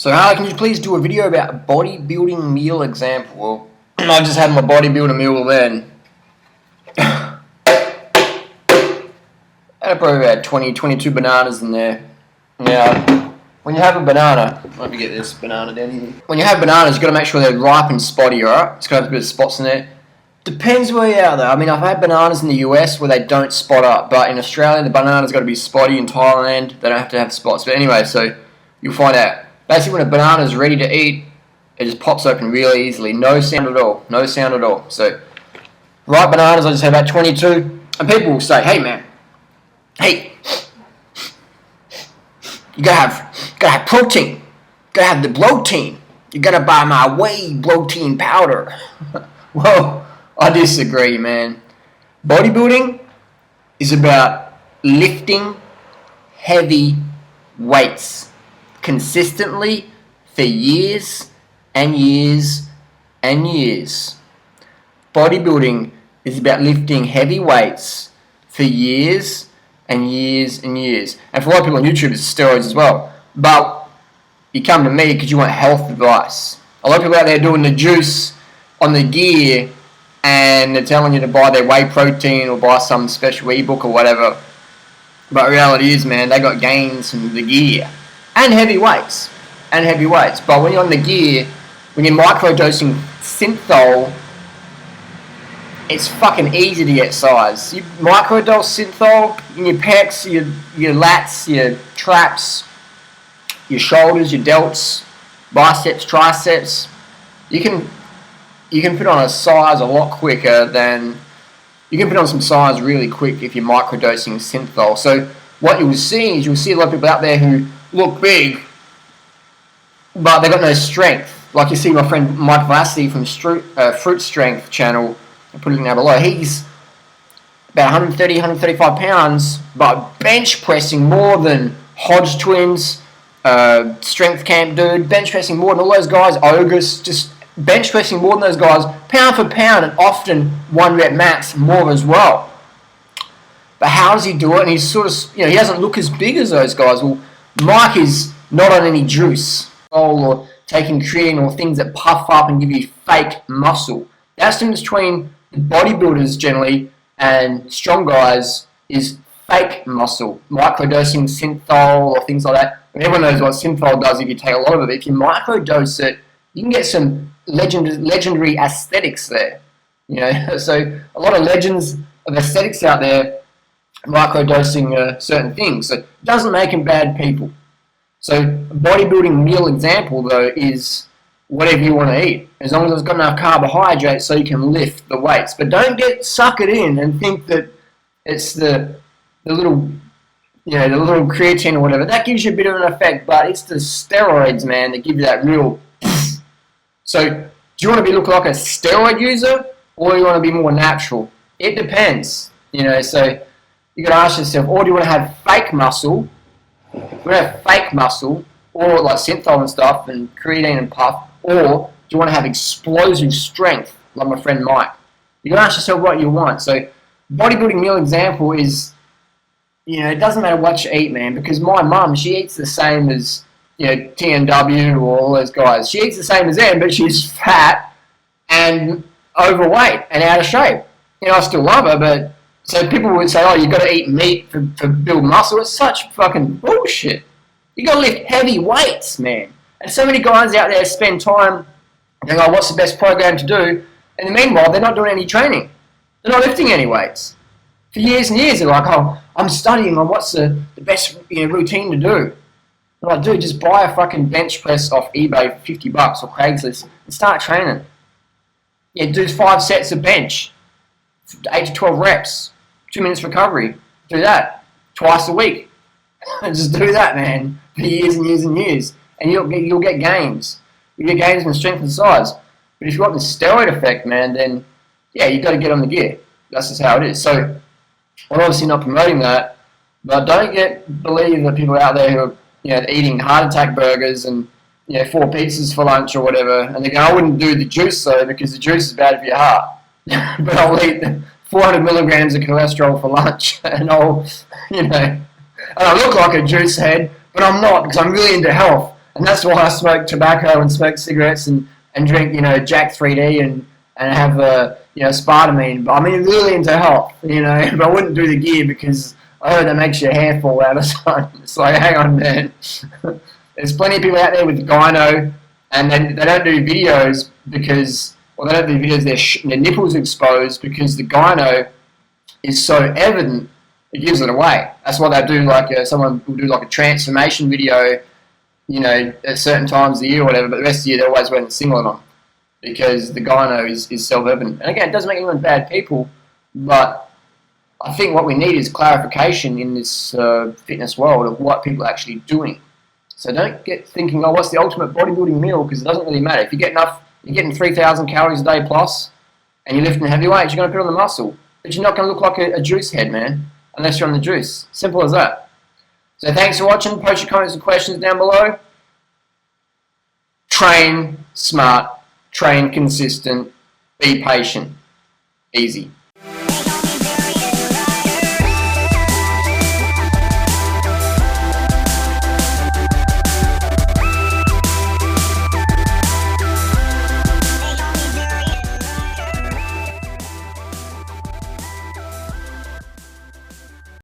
So Harley, can you please do a video about bodybuilding meal example? Well, I just had my bodybuilder meal then. I had probably about 22 bananas in there. Now, when you have a banana, let me get this banana down here. When you have bananas, you've got to make sure they're ripe and spotty, alright? It's got to have a bit of spots in there. Depends where you are though. I mean, I've had bananas in the US where they don't spot up, but in Australia, the banana's got to be spotty. In Thailand, they don't have to have spots. But anyway, so you'll find out. Basically, when a banana is ready to eat, it just pops open really easily. No sound at all. No sound at all. So, ripe bananas, I just had about 22. And people will say, hey man, hey, you gotta have protein. You gotta have the bloating. You gotta buy my whey bloating powder. Well, I disagree, man. Bodybuilding is about lifting heavy weights consistently for years and years and years. Bodybuilding is about lifting heavy weights for years and years and years. And for a lot of people on YouTube, it's steroids as well. But you come to me because you want health advice. A lot of people out there doing the juice on the gear and they're telling you to buy their whey protein or buy some special ebook or whatever. But reality is, man, they got gains from the gear. And heavy weights. But when you're on the gear, when you're microdosing synthol, it's fucking easy to get size. You microdose synthol in your pecs, your lats, your traps, your shoulders, your delts, biceps, triceps. You can put on a size a lot quicker than... You can put on some size really quick if you're microdosing synthol. So what you'll see is you'll see a lot of people out there who look big, but they've got no strength. Like you see my friend Mike Vassy from Fruit Strength channel, I'll put it down below. He's about 130, 135 pounds, but bench pressing more than Hodge Twins, Strength Camp Dude, bench pressing more than all those guys, Ogus, just bench pressing more than those guys, pound for pound, and often 1 rep max more as well. But how does he do it? And he's sort of, he doesn't look as big as those guys. Well, Mike is not on any juice or taking creatine or things that puff up and give you fake muscle. That's the difference between the bodybuilders generally and strong guys is fake muscle. Microdosing synthol or things like that. And everyone knows what synthol does if you take a lot of it. But if you microdose it, you can get some legendary aesthetics there. So a lot of legends of aesthetics out there microdosing certain things. So it doesn't make them bad people. So a bodybuilding meal example though is whatever you want to eat, as long as it's got enough carbohydrates so you can lift the weights. But don't get suckered in and think that it's the little creatine or whatever. That gives you a bit of an effect, but it's the steroids, man, that give you that real. So do you want to look like a steroid user or do you want to be more natural? It depends, So you got to ask yourself, or do you want to have fake muscle? You want to have fake muscle, or like synthol and stuff, and creatine and puff, or do you want to have explosive strength, like my friend Mike? You got to ask yourself what you want. So, bodybuilding meal example is, it doesn't matter what you eat, man, because my mum, she eats the same as, TNW or all those guys. She eats the same as them, but she's fat and overweight and out of shape. I still love her, but so people would say, oh, you got to eat meat to build muscle. It's such fucking bullshit. You got to lift heavy weights, man. And so many guys out there spend time going, oh, what's the best program to do? And meanwhile, they're not doing any training. They're not lifting any weights. For years and years, they're like, oh, I'm studying on what's the best routine to do. I'm like, dude, just buy a fucking bench press off eBay for $50 or Craigslist and start training. Do 5 sets of bench, 8 to 12 reps, 2 minutes recovery. Do that twice a week. Just do that, man, for years and years and years, and you'll get gains. You get gains in strength and size. But if you want the steroid effect, man, then you got to get on the gear. That's just how it is. So I'm obviously not promoting that, but don't believe the people out there who are eating heart attack burgers and 4 pizzas for lunch or whatever, and they go, I wouldn't do the juice though because the juice is bad for your heart. But I'll eat 400 milligrams of cholesterol for lunch, and and I look like a juice head, but I'm not, because I'm really into health. And that's why I smoke tobacco and smoke cigarettes and drink, Jack 3D and have Spartamine. But I'm really into health, but I wouldn't do the gear because I heard that makes your hair fall out or something. It's like, hang on, man. There's plenty of people out there with gyno, and they don't do videos because, they don't do videos, their nipples exposed because the gyno is so evident, it gives it away. That's why they do, someone will do like a transformation video, at certain times of the year or whatever, but the rest of the year they're always wearing a singlet on because the gyno is self-evident. And again, it doesn't make anyone bad people, but I think what we need is clarification in this fitness world of what people are actually doing. So don't get thinking, oh, what's the ultimate bodybuilding meal? Because it doesn't really matter. If you get enough, you're getting 3,000 calories a day plus, and you're lifting heavy weights, you're going to put on the muscle. But you're not going to look like a juice head, man, unless you're on the juice. Simple as that. So thanks for watching. Post your comments and questions down below. Train smart. Train consistent. Be patient. Easy.